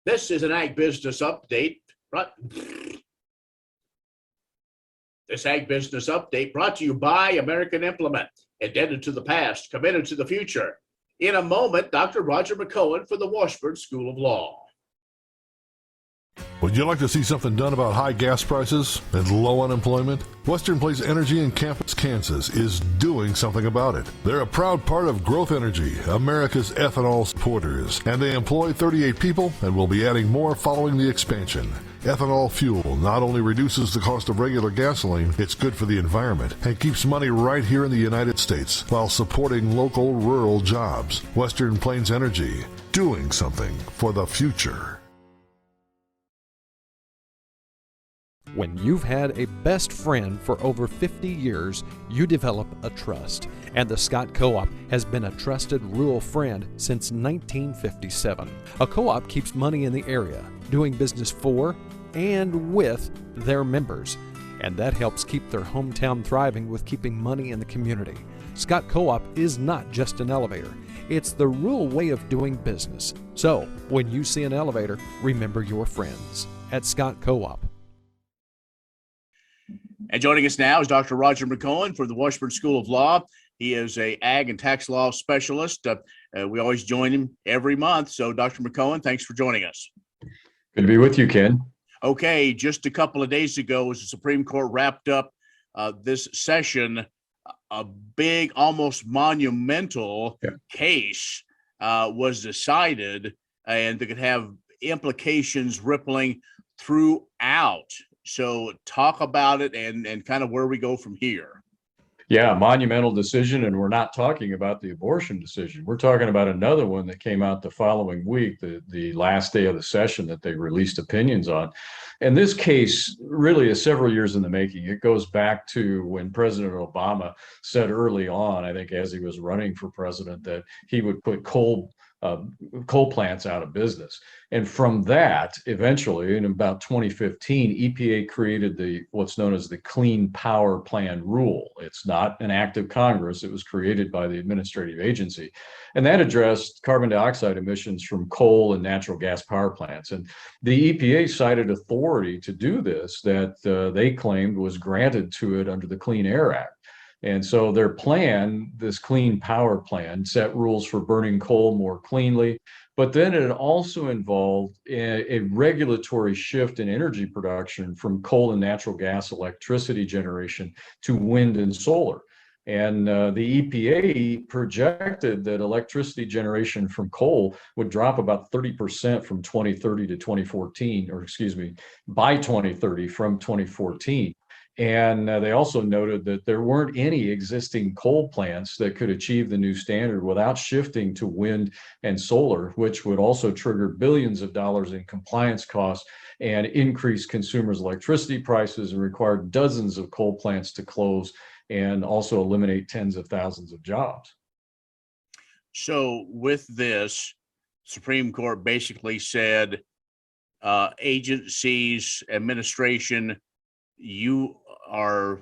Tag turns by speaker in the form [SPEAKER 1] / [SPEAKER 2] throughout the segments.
[SPEAKER 1] This is an Ag Business Update. This Ag Business Update brought to you by American Implement. Indebted to the past, committed to the future. In a moment, Dr. Roger McEowen for the Washburn School of Law.
[SPEAKER 2] Would you like to see something done about high gas prices and low unemployment? Western Place Energy in Campus, Kansas is doing something about it. They're a proud part of Growth Energy, America's ethanol supporters, and they employ 38 people and will be adding more following the expansion. Ethanol fuel not only reduces the cost of regular gasoline, it's good for the environment and keeps money right here in the United States while supporting local rural jobs. Western Plains Energy, doing something for the future.
[SPEAKER 3] When you've had a best friend for over 50 years, you develop a trust. And the Scott Co-op has been a trusted rural friend since 1957. A co-op keeps money in the area, doing business for and with their members. And that helps keep their hometown thriving with keeping money in the community. Scott Co-op is not just an elevator. It's the rural way of doing business. So, when you see an elevator, remember your friends at Scott Co-op.
[SPEAKER 1] And joining us now is Dr. Roger McEowen for the Washburn School of Law. He is a ag and tax law specialist. We always join him every month. So, Dr. McEowen, thanks for joining us.
[SPEAKER 4] Good to be with you, Ken.
[SPEAKER 1] Okay, just a couple of days ago, as the Supreme Court wrapped up this session, a big, almost monumental case was decided, and that could have implications rippling throughout. So talk about it and kind of where we go from here.
[SPEAKER 4] Yeah, monumental decision, and we're not talking about the abortion decision. We're talking about another one that came out the following week, the last day of the session that they released opinions on. And this case really is several years in the making. It goes back to when President Obama said early on, I think as he was running for president, that he would put coal plants out of business. And from that, eventually, in about 2015, EPA created what's known as the Clean Power Plan rule. It's not an act of Congress. It was created by the administrative agency. And that addressed carbon dioxide emissions from coal and natural gas power plants. And the EPA cited authority to do this that they claimed was granted to it under the Clean Air Act. And so their plan, this Clean Power Plan, set rules for burning coal more cleanly, but then it also involved a regulatory shift in energy production from coal and natural gas electricity generation to wind and solar. And the EPA projected that electricity generation from coal would drop about 30% from 2030 to 2014, by 2030 from 2014. And they also noted that there weren't any existing coal plants that could achieve the new standard without shifting to wind and solar, which would also trigger billions of dollars in compliance costs and increase consumers' electricity prices and require dozens of coal plants to close and also eliminate tens of thousands of jobs.
[SPEAKER 1] So with this, Supreme Court basically said, agencies, administration, you are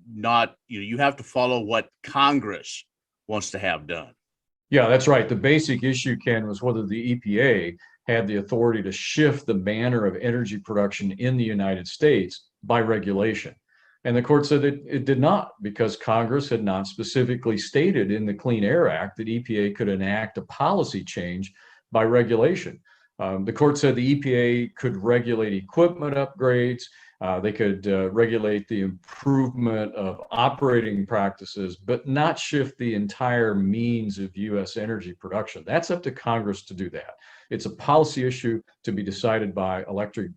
[SPEAKER 1] not, you have to follow what Congress wants to have done.
[SPEAKER 4] Yeah, that's right. The basic issue, Ken, was whether the EPA had the authority to shift the manner of energy production in the United States by regulation. And the court said that it did not, because Congress had not specifically stated in the Clean Air Act that EPA could enact a policy change by regulation. The court said the EPA could regulate equipment upgrades. They could regulate the improvement of operating practices, but not shift the entire means of U.S. energy production. That's up to Congress to do that. It's a policy issue to be decided by elected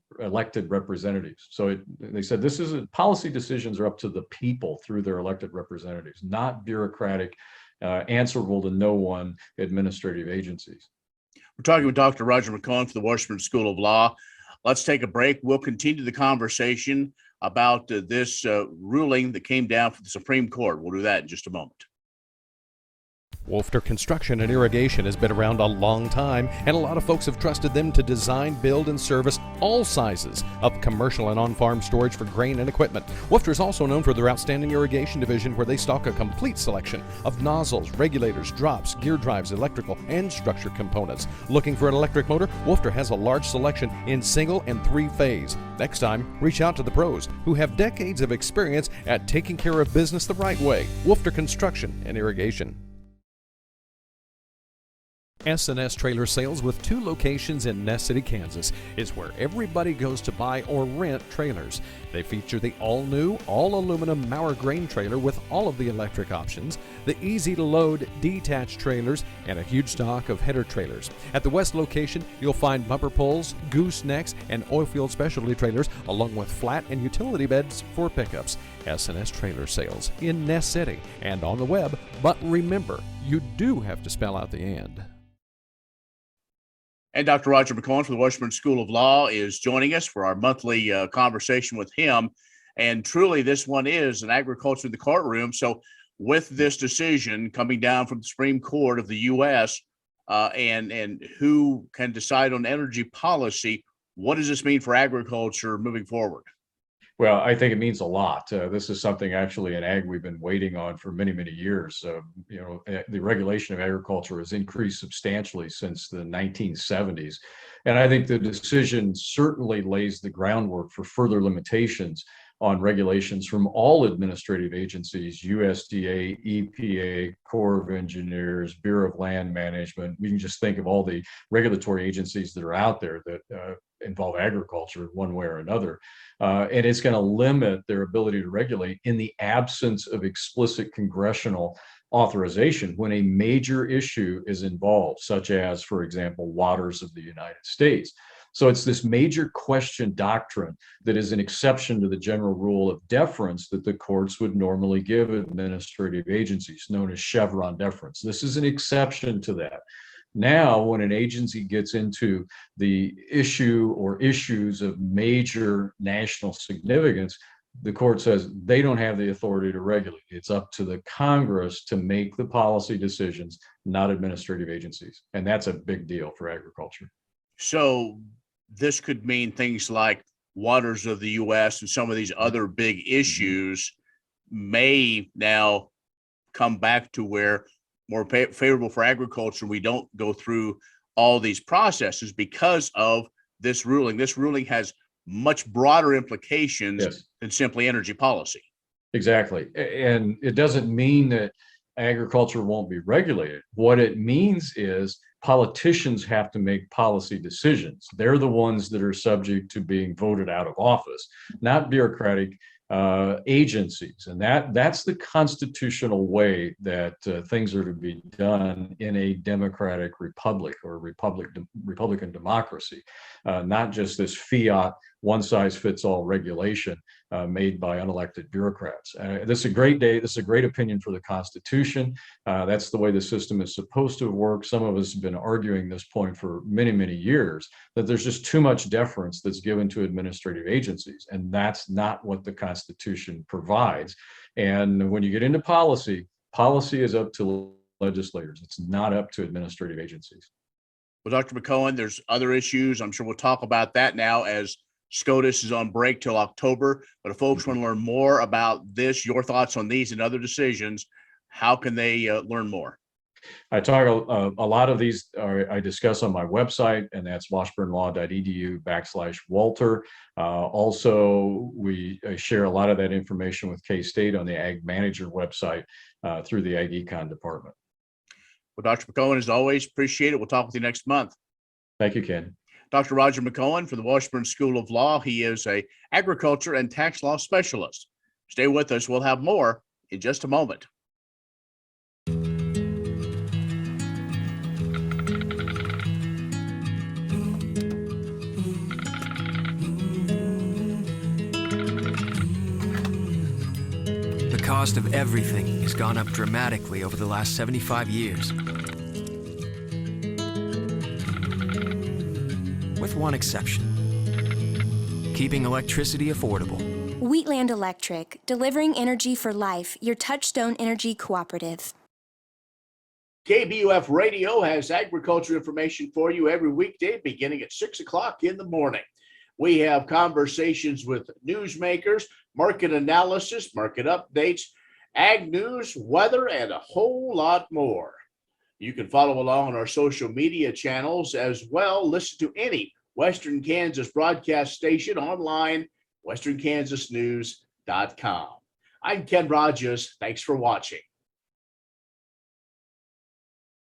[SPEAKER 4] representatives. So they said policy decisions are up to the people through their elected representatives, not bureaucratic, answerable to no one administrative agencies.
[SPEAKER 1] We're talking with Dr. Roger McEowen for the Washburn School of Law. Let's take a break. We'll continue the conversation about this ruling that came down from the Supreme Court. We'll do that in just a moment.
[SPEAKER 3] Wolfter Construction and Irrigation has been around a long time, and a lot of folks have trusted them to design, build, and service all sizes of commercial and on-farm storage for grain and equipment. Woofter is also known for their outstanding irrigation division, where they stock a complete selection of nozzles, regulators, drops, gear drives, electrical, and structure components. Looking for an electric motor? Woofter has a large selection in single and 3-phase. Next time, reach out to the pros who have decades of experience at taking care of business the right way. Woofter Construction and Irrigation. S&S Trailer Sales, with 2 locations in Ness City, Kansas, is where everybody goes to buy or rent trailers. They feature the all-new, all-aluminum Mauer grain trailer with all of the electric options, the easy-to-load detached trailers, and a huge stock of header trailers. At the west location, you'll find bumper pulls, goosenecks, and oilfield specialty trailers, along with flat and utility beds for pickups. S&S Trailer Sales in Ness City and on the web, but remember, you do have to spell out the "and."
[SPEAKER 1] And Dr. Roger McEowen from the Washburn School of Law is joining us for our monthly conversation with him. And truly, this one is an agriculture in the courtroom. So with this decision coming down from the Supreme Court of the U.S. And who can decide on energy policy, what does this mean for agriculture moving forward?
[SPEAKER 4] Well, I think it means a lot. This is something actually in ag we've been waiting on for many, many years. The regulation of agriculture has increased substantially since the 1970s. And I think the decision certainly lays the groundwork for further limitations on regulations from all administrative agencies: USDA, EPA, Corps of Engineers, Bureau of Land Management. We can just think of all the regulatory agencies that are out there that involve agriculture one way or another. And it's going to limit their ability to regulate in the absence of explicit congressional authorization when a major issue is involved, such as, for example, waters of the United States. So it's this major question doctrine that is an exception to the general rule of deference that the courts would normally give administrative agencies, known as Chevron deference. This is an exception to that. Now, when an agency gets into the issue or issues of major national significance, the court says they don't have the authority to regulate. It's up to the Congress to make the policy decisions, not administrative agencies. And that's a big deal for agriculture.
[SPEAKER 1] So this could mean things like waters of the U.S. and some of these other big issues may now come back to where more favorable for agriculture. We don't go through all these processes because of this ruling. This ruling has much broader implications than simply energy policy.
[SPEAKER 4] Exactly. And it doesn't mean that agriculture won't be regulated. What it means is politicians have to make policy decisions. They're the ones that are subject to being voted out of office, not bureaucratic agencies. And that's the constitutional way that things are to be done in a democratic republic or Republican democracy, not just this fiat one-size-fits-all regulation made by unelected bureaucrats. This is a great day. This is a great opinion for the Constitution. That's the way the system is supposed to work. Some of us have been arguing this point for many, many years, that there's just too much deference that's given to administrative agencies. And that's not what the Constitution provides. And when you get into policy, policy is up to legislators. It's not up to administrative agencies.
[SPEAKER 1] Well, Dr. McEowen, there's other issues. I'm sure we'll talk about that now as SCOTUS is on break till October. But if folks want to learn more about this, your thoughts on these and other decisions, how can they learn more?
[SPEAKER 4] I talk a lot of these I discuss on my website, and that's washburnlaw.edu/Walter. Also, we share a lot of that information with K-State on the Ag Manager website through the Ag Econ department.
[SPEAKER 1] Well, Dr. McEowen, as always, appreciate it. We'll talk with you next month.
[SPEAKER 4] Thank you, Ken.
[SPEAKER 1] Dr. Roger McEowen from the Washburn School of Law. He is a agriculture and tax law specialist. Stay with us. We'll have more in just a moment.
[SPEAKER 5] The cost of everything has gone up dramatically over the last 75 years. With one exception: keeping electricity affordable.
[SPEAKER 6] Wheatland Electric, delivering energy for life, your Touchstone Energy Cooperative.
[SPEAKER 1] KBUF Radio has agriculture information for you every weekday beginning at 6 o'clock in the morning. We have conversations with newsmakers, market analysis, market updates, ag news, weather, and a whole lot more. You can follow along on our social media channels as well. Listen to any Western Kansas broadcast station online, westernkansasnews.com. I'm Ken Rogers. Thanks for watching.